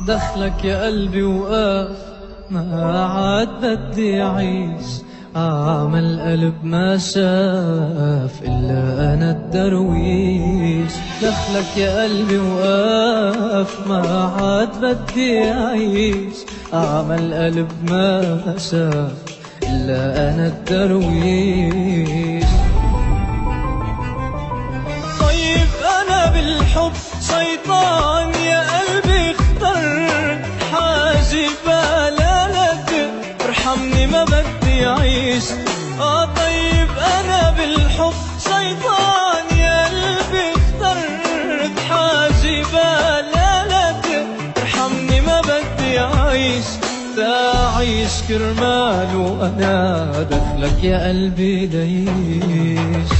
دخلك يا قلبي وقاف، ما عاد بدي أعيش. عمل قلب ما شاف إلا أنا الدرويش. دخلك يا قلبي وقاف، ما عاد بدي أعيش. عمل قلب ما شاف إلا أنا الدرويش. طيب أنا بالحب شيطان يا قلبي، اخترت حاجبة لا ارحمني ما بدي أعيش. طيب أنا بالحب شيطان يا قلبي، اخترت حاجبة لا ارحمني ما بدي أعيش. تعيش كرمال وأنا دخلك يا قلبي ديش.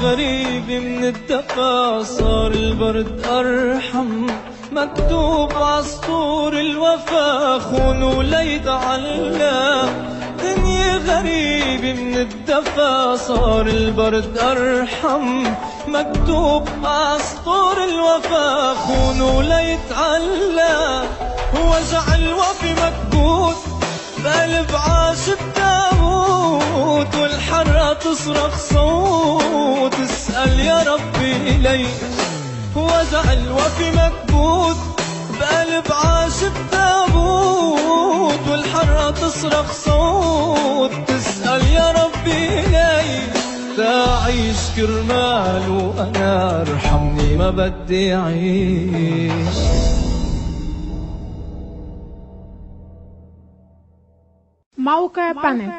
غريب من الدفا صار البرد أرحم. مكتوب عسطور الوفا خون وليد علام. دنيا غريب من الدفا صار البرد أرحم. مكتوب عسطور الوفا خون وليد علام. وجع الوفي مكبوت بقلب عاشق داوود، والحرة تصرخ صوت اسأل يا ربي ليش. وجع الوفي مكبوت بقلب عاشق داوود، والحرة تصرخ صوت تسأل يا ربي ليش. تعيش كرمال وأنا ارحمني ما بدي أعيش. موقع بانل.